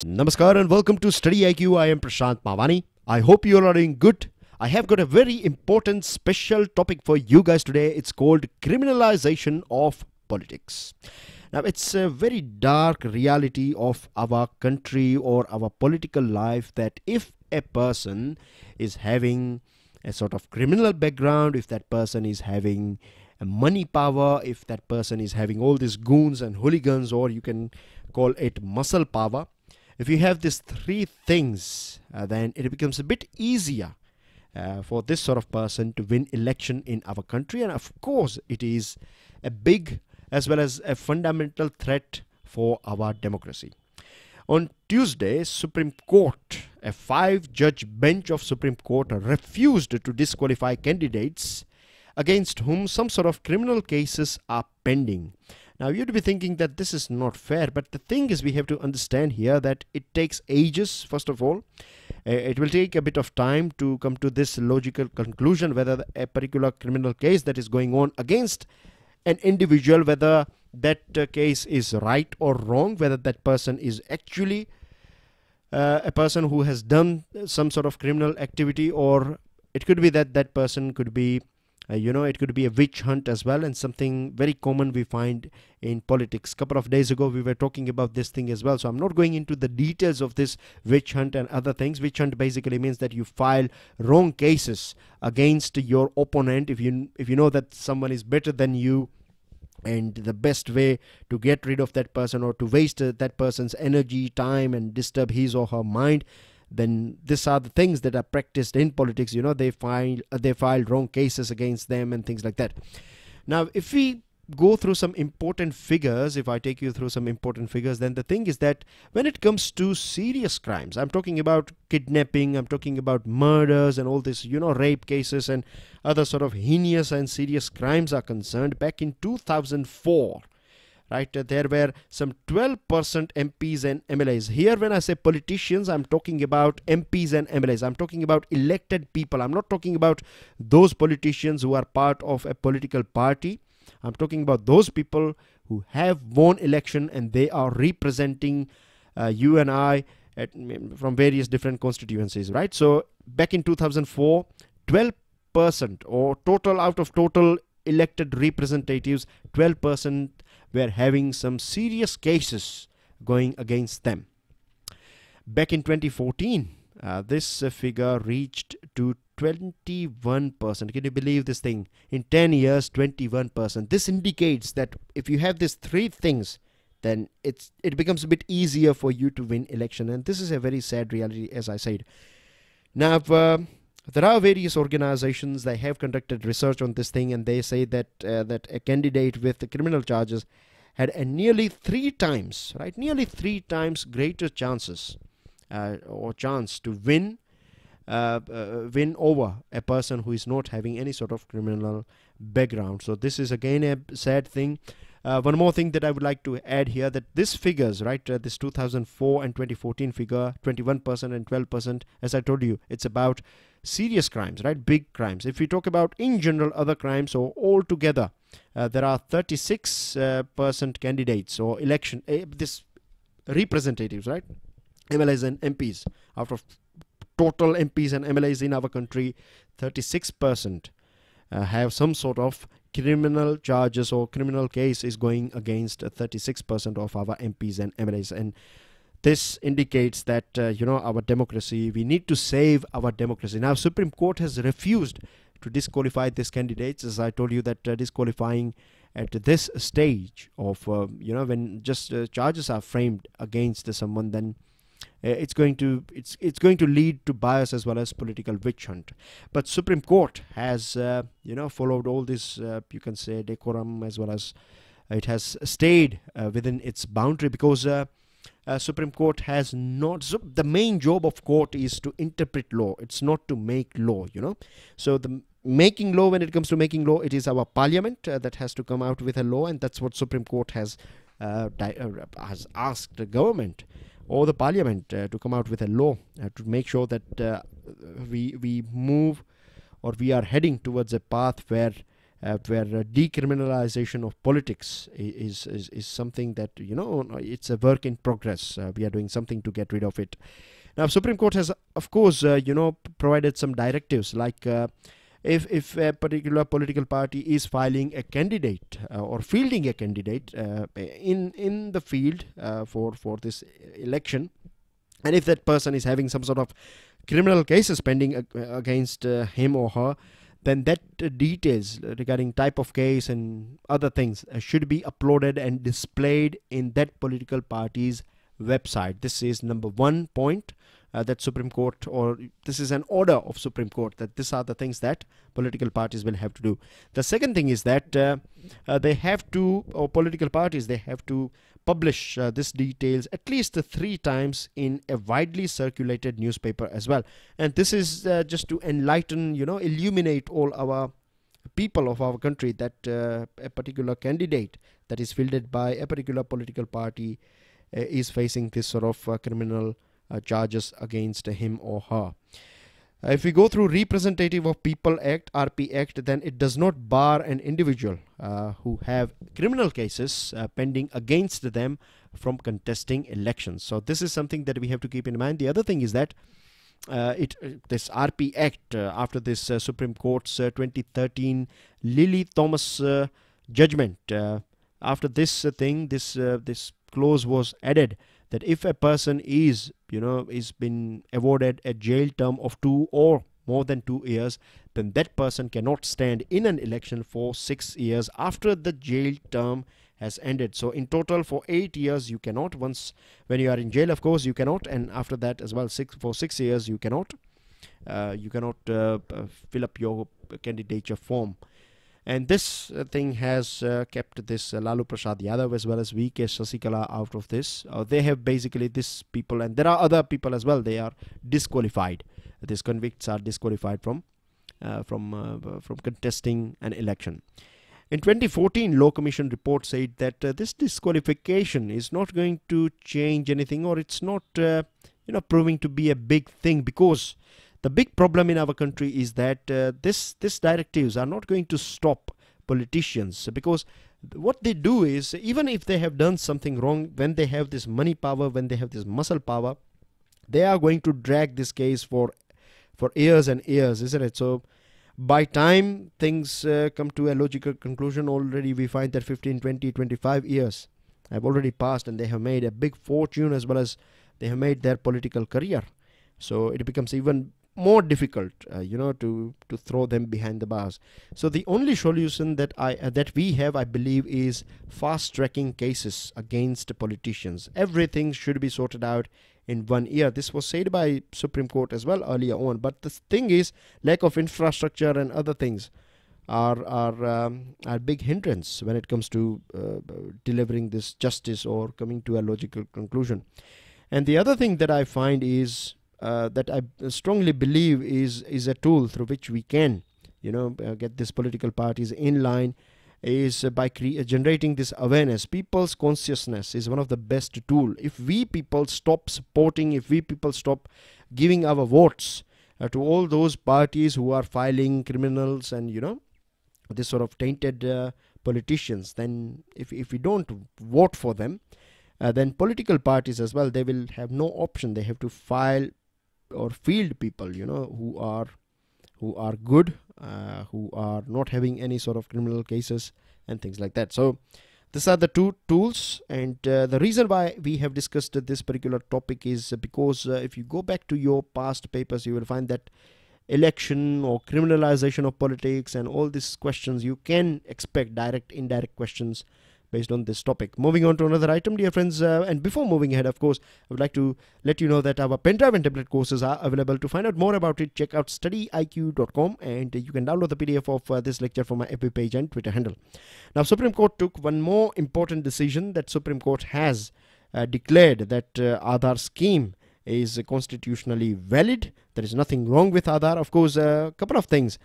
Namaskar and welcome to StudyIQ. I am Prashant Mavani. I hope you all are doing good. I have got a very important special topic for you guys today. It's called criminalization of politics. Now, it's a very dark reality of our country or our political life that if a person is having a sort of criminal background, if that person is having a money power, if that person is having all these goons and hooligans, or you can call it muscle power, if you have these three things, then it becomes a bit easier for this sort of person to win election in our country. And of course, it is a big as well as a fundamental threat for our democracy. On Tuesday, Supreme Court, a 5-judge bench of Supreme Court refused to disqualify candidates against whom some sort of criminal cases are pending. Now, you'd be thinking that this is not fair, but the thing is we have to understand here that it takes ages, first of all. It will take a bit of time to come to this logical conclusion whether a particular criminal case that is going on against an individual, whether that case is right or wrong, whether that person is actually a person who has done some sort of criminal activity, or it could be that that person could be it could be a witch hunt as well, and something very common we find in politics. Couple of days ago we were talking about this thing as well, so I'm not going into the details of this witch hunt and other things. Witch hunt basically means that you file wrong cases against your opponent if you know that someone is better than you, and the best way to get rid of that person or to waste that person's energy, time, and disturb his or her mind, then these are the things that are practiced in politics. They file wrong cases against them and things like that. Now, if we go through some important figures, if I take you through some important figures, then the thing is that when it comes to serious crimes, I'm talking about kidnapping, I'm talking about murders and all this, rape cases and other sort of heinous and serious crimes are concerned, back in 2004, right, there were some 12% MPs and MLAs. Here, when I say politicians, I'm talking about MPs and MLAs. I'm talking about elected people. I'm not talking about those politicians who are part of a political party. I'm talking about those people who have won election and they are representing you and I from various different constituencies, right? So back in 2004, 12% or total out of total elected representatives, 12% were having some serious cases going against them. Back in 2014, this figure reached to 21%. Can you believe this thing? In 10 years, 21%. This indicates that if you have these three things, then it becomes a bit easier for you to win election. And this is a very sad reality, as I said. Now, there are various organizations that have conducted research on this thing, and they say that that a candidate with the criminal charges had a nearly 3 times greater chances or chance to win over a person who is not having any sort of criminal background. So this is again a sad thing. One more thing that I would like to add here, that this figures, right, this 2004 and 2014 figure, 21% and 12%, as I told you, it's about serious crimes, right, big crimes. If we talk about in general other crimes, or altogether there are 36% candidates or election this representatives, right, MLAs and MPs. Out of total MPs and MLAs in our country, 36% have some sort of criminal charges or criminal case is going against 36% of our MPs and MLAs. And this indicates that our democracy, we need to save our democracy. Now, Supreme Court has refused to disqualify these candidates. As I told you, that disqualifying at this stage of when just charges are framed against someone, then it's going to lead to bias as well as political witch hunt. But Supreme Court has followed all this you can say decorum, as well as it has stayed within its boundary, because Supreme Court has not. So the main job of court is to interpret law. It's not to make law. So the making law, when it comes to making law, it is our parliament that has to come out with a law, and that's what Supreme Court has asked the government or the parliament to come out with a law to make sure that we move, or we are heading towards a path where where decriminalization of politics is something that, you know, it's a work in progress. We are doing something to get rid of it. Now, Supreme Court has, of course, you know, provided some directives, like if a particular political party is filing a candidate or fielding a candidate in the field for this election, and if that person is having some sort of criminal cases pending against him or her, then that details regarding type of case and other things should be uploaded and displayed in that political party's website. This is number one point that Supreme Court, or this is an order of Supreme Court, that these are the things that political parties will have to do. The second thing is that they have to, or political parties, they have to publish this details at least 3 times in a widely circulated newspaper as well. And this is just to enlighten, you know, illuminate all our people of our country that a particular candidate that is fielded by a particular political party is facing this sort of criminal charges against him or her. If we go through Representative of People Act, RP Act, then it does not bar an individual who have criminal cases pending against them from contesting elections. So this is something that we have to keep in mind. The other thing is that this RP Act, after this Supreme Court's 2013 Lily Thomas judgment, after this this clause was added, that if a person is, you know, is been awarded a jail term of 2 or more than 2 years, then that person cannot stand in an election for 6 years after the jail term has ended. So in total for 8 years you cannot. Once when you are in jail, of course, you cannot, and after that as well, for 6 years you cannot fill up your candidature form. And this thing has kept this Lalu Prasad Yadav as well as V.K. Sasikala out of this. They have basically, this people, and there are other people as well, they are disqualified. These convicts are disqualified from contesting an election. In 2014, Law Commission report said that this disqualification is not going to change anything, or it's not proving to be a big thing, because the big problem in our country is that this directives are not going to stop politicians, because what they do is, even if they have done something wrong, when they have this money power, when they have this muscle power, they are going to drag this case for years and years, isn't it? So by time things come to a logical conclusion, already we find that 15, 20, 25 years have already passed, and they have made a big fortune as well as they have made their political career. So it becomes even more difficult, to throw them behind the bars. So the only solution that we have, I believe, is fast-tracking cases against politicians. Everything should be sorted out in 1 year. This was said by Supreme Court as well earlier on. But the thing is, lack of infrastructure and other things are big hindrance when it comes to delivering this justice or coming to a logical conclusion. And the other thing that I find is that I strongly believe is a tool through which we can, get these political parties in line, is by generating this awareness. People's consciousness is one of the best tool. If we people stop supporting, if we people stop giving our votes to all those parties who are filing criminals and this sort of tainted politicians, then if we don't vote for them, then political parties as well, they will have no option. They have to file or field people who are good, who are not having any sort of criminal cases and things like that. So these are the two tools, and the reason why we have discussed this particular topic is because if you go back to your past papers, you will find that election or criminalization of politics and all these questions, you can expect direct, indirect questions based on this topic. Moving on to another item, dear friends, and before moving ahead, of course, I would like to let you know that our pen drive and tablet courses are available. To find out more about it, check out StudyIQ.com, and you can download the PDF of this lecture from my FB page and Twitter handle. Now, Supreme Court took one more important decision, that Supreme Court has declared that Aadhaar scheme is constitutionally valid. There is nothing wrong with Aadhaar. Of course, a couple of things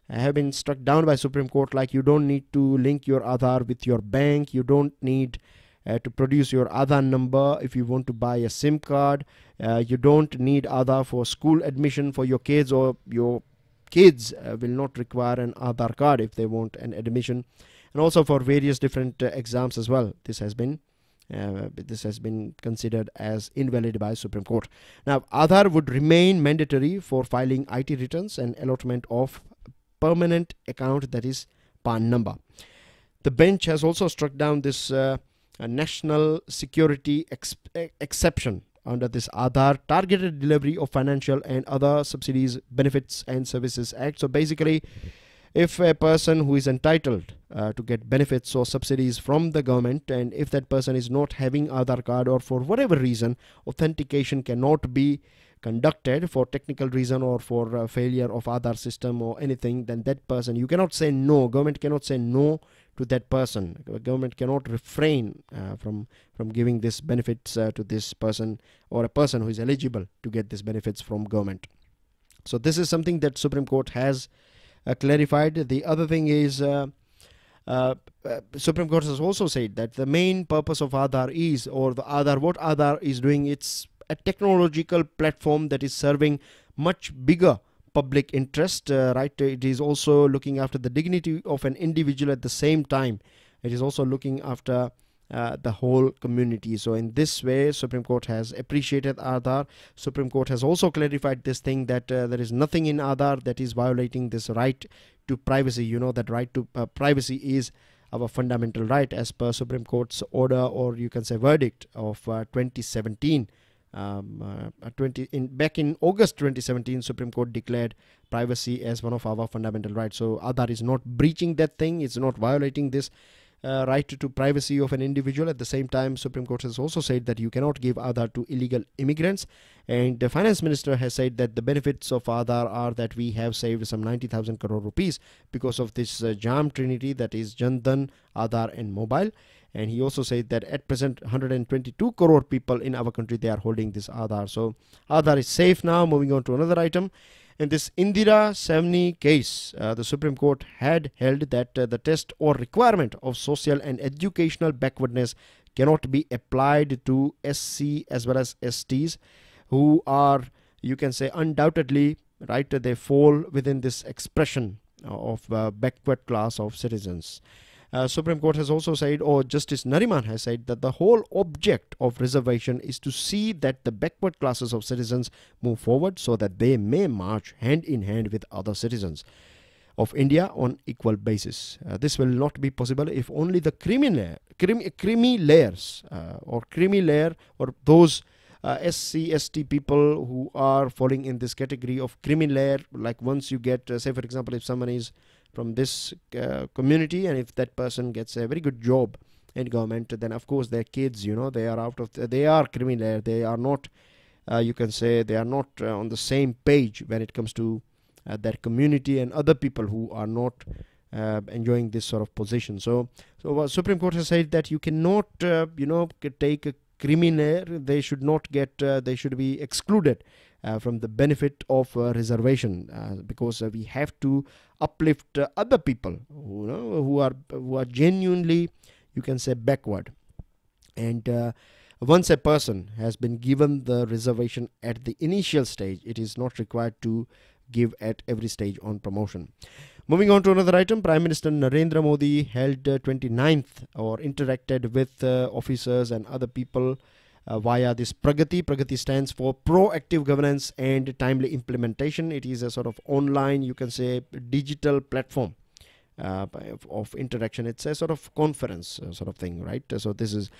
have been struck down by Supreme Court, like you don't need to link your Aadhaar with your bank, you don't need to produce your Aadhaar number if you want to buy a SIM card, you don't need Aadhaar for school admission for your kids or your kids will not require an Aadhaar card if they want an admission, and also for various different exams as well. This has been considered as invalid by Supreme Court. Now, Aadhaar would remain mandatory for filing IT returns and allotment of permanent account, that is PAN number. The bench has also struck down this national security exception under this Aadhaar Targeted Delivery of Financial and Other Subsidies, Benefits and Services Act. So basically, if a person who is entitled to get benefits or subsidies from the government, and if that person is not having Aadhaar card, or for whatever reason authentication cannot be conducted for technical reason or for failure of Aadhaar system or anything, then that person, you cannot say no. Government cannot say no to that person. Government cannot refrain from giving this benefits to this person, or a person who is eligible to get these benefits from government. So this is something that Supreme Court has clarified. The other thing is Supreme Court has also said that the main purpose of Aadhaar is, or the Aadhaar, what Aadhaar is doing, it's a technological platform that is serving much bigger public interest, right? It is also looking after the dignity of an individual. At the same time, it is also looking after the whole community. So in this way, Supreme Court has appreciated Aadhaar. Supreme Court has also clarified this thing that there is nothing in Aadhaar that is violating this right to privacy. You know that right to privacy is our fundamental right as per Supreme Court's order, or you can say verdict of 2017. Back in August 2017, Supreme Court declared privacy as one of our fundamental rights. So Aadhaar is not breaching that thing. It's not violating this right to privacy of an individual. At the same time, Supreme Court has also said that you cannot give Aadhaar to illegal immigrants, and the finance minister has said that the benefits of Aadhaar are that we have saved some 90,000 crore rupees because of this Jam Trinity, that is Jan Dhan, Aadhaar and mobile. And he also said that at present 122 crore people in our country, they are holding this Aadhaar. So Aadhaar is safe now. Moving on to another item. In this Indira Savni case, the Supreme Court had held that the test or requirement of social and educational backwardness cannot be applied to SC as well as STs, who are, you can say, undoubtedly, right, they fall within this expression of backward class of citizens. Supreme Court has also said, or Justice Nariman has said, that the whole object of reservation is to see that the backward classes of citizens move forward so that they may march hand in hand with other citizens of India on equal basis. This will not be possible if only the creamy layer or those SC, ST people who are falling in this category of creamy layer. Like once you get, say for example, if someone is from this community, and if that person gets a very good job in government, then of course their kids, you know, they are out of they are creamy layer. They are not, you can say, they are not on the same page when it comes to that community and other people who are not enjoying this sort of position. So Supreme Court has said that you cannot, you know, take a creamy layer. They should not get, they should be excluded from the benefit of reservation, because we have to uplift other people who are genuinely, you can say, backward. And once a person has been given the reservation at the initial stage, it is not required to give at every stage on promotion. Moving on to another item, Prime Minister Narendra Modi held 29th or interacted with officers and other people via this Pragati. Pragati stands for Proactive Governance and Timely Implementation. It is a sort of online, you can say, digital platform of interaction. It's a sort of conference sort of thing, right? So this is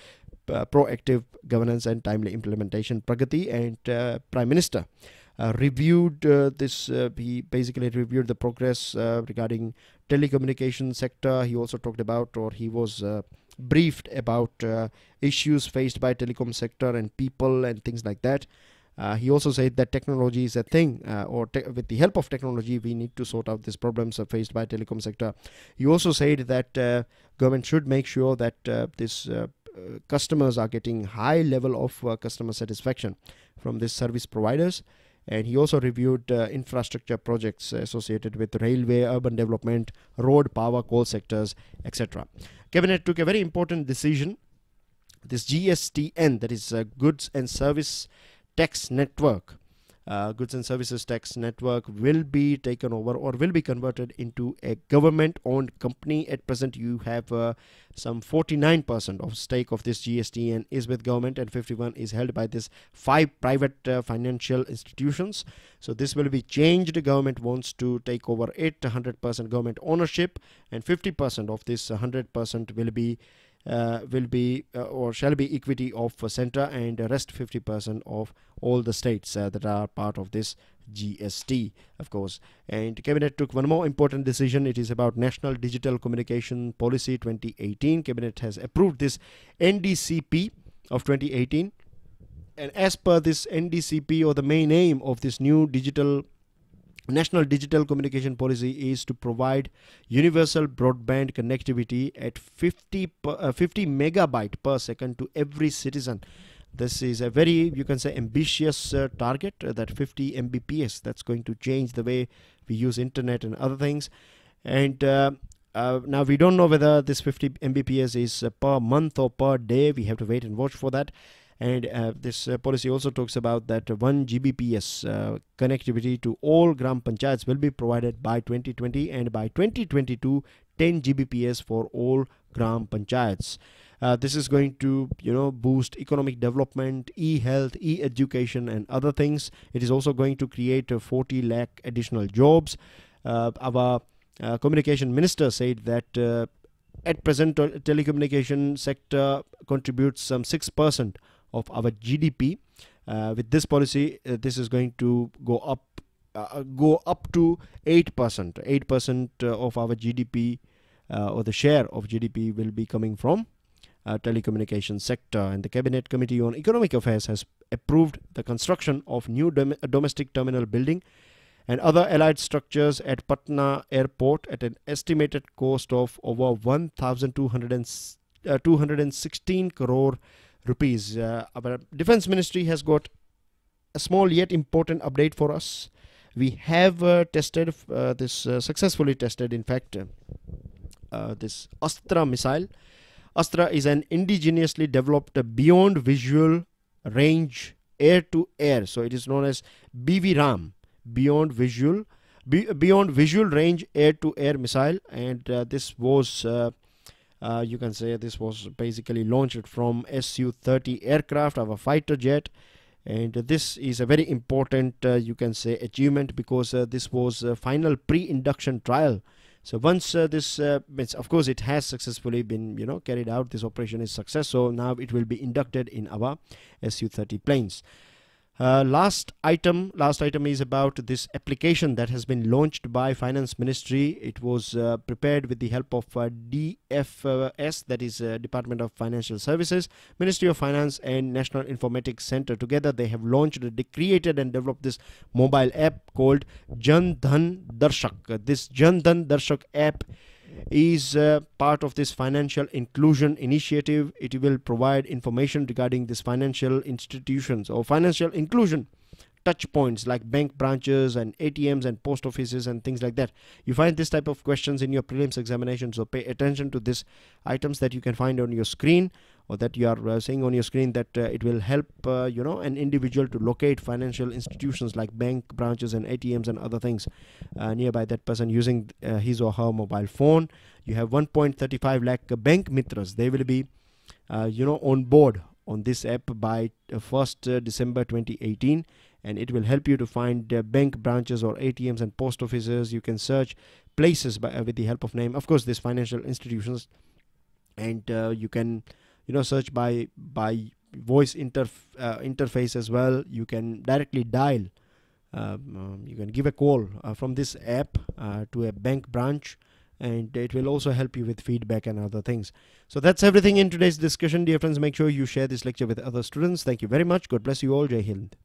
Proactive Governance and Timely Implementation, Pragati, and Prime Minister reviewed this. He basically reviewed the progress regarding telecommunication sector. He also talked about, or he was briefed about issues faced by telecom sector and people and things like that. He also said that technology is a thing, with the help of technology we need to sort out these problems faced by telecom sector. He also said that government should make sure that this customers are getting high level of customer satisfaction from these service providers. And he also reviewed infrastructure projects associated with railway, urban development, road, power, coal sectors, etc. Cabinet took a very important decision. This GSTN, that is Goods and Service Tax Network, goods and services tax network will be taken over or will be converted into a government-owned company. At present, you have some 49% of stake of this GST and is with government, and 51 is held by this 5 private financial institutions. So this will be changed. The government wants to take over 100% government ownership, and 50% of this 100% will be or shall be equity of center, and the rest 50% of all the states that are part of this GST, of course. And Cabinet took one more important decision. It is about National Digital Communication Policy 2018. Cabinet has approved this NDCP of 2018, and as per this NDCP, or the main aim of this new National Digital Communication Policy is to provide universal broadband connectivity at 50 megabyte per second to every citizen. This is a very, you can say, ambitious target, that 50 Mbps. That's going to change the way we use internet and other things. And now we don't know whether this 50 Mbps is per month or per day. We have to wait and watch for that. And this policy also talks about that 1 Gbps connectivity to all Gram Panchayats will be provided by 2020, and by 2022 10 Gbps for all Gram Panchayats. This is going to, boost economic development, e-health, e-education and other things. It is also going to create 40 lakh additional jobs. Our communication minister said that at present telecommunication sector contributes some 6% of our GDP. With this policy, this is going to go up to 8%. 8% of our GDP, or the share of GDP, will be coming from telecommunication sector. And the Cabinet Committee on Economic Affairs has approved the construction of new domestic terminal building and other allied structures at Patna Airport at an estimated cost of over 1,216 crore rupees. Our Defense Ministry has got a small yet important update for us. We have tested successfully tested, in fact, this Astra missile. Astra is an indigenously developed beyond visual range air-to-air. So it is known as BVRAM, beyond visual range air-to-air missile, and this was you can say this was basically launched from Su-30 aircraft, our fighter jet. And this is a very important you can say achievement, because this was a final pre-induction trial. So once this of course it has successfully been carried out, this operation is success, so now it will be inducted in our Su-30 planes. Last item is about this application that has been launched by Finance Ministry. It was prepared with the help of DFS, that is Department of Financial Services, Ministry of Finance and National Informatics Center. Together they have created and developed this mobile app called Jan Dhan Darshak. This Jan Dhan Darshak app is part of this financial inclusion initiative. It will provide information regarding this financial institutions or financial inclusion touch points like bank branches and ATMs and post offices and things like that. You find this type of questions in your prelims examination, so pay attention to these items that you can find on your screen, or that you are seeing on your screen, that it will help an individual to locate financial institutions like bank branches and ATMs and other things nearby that person using his or her mobile phone. You have 1.35 lakh bank mitras. They will be on board on this app by 1st December 2018, and it will help you to find bank branches or ATMs and post offices. You can search places with the help of name, of course, these financial institutions, and you can search by voice interface as well. You can directly dial, you can give a call from this app to a bank branch, and it will also help you with feedback and other things. So that's everything in today's discussion, dear friends. Make sure you share this lecture with other students. Thank you very much. God bless you all. Jai Hind.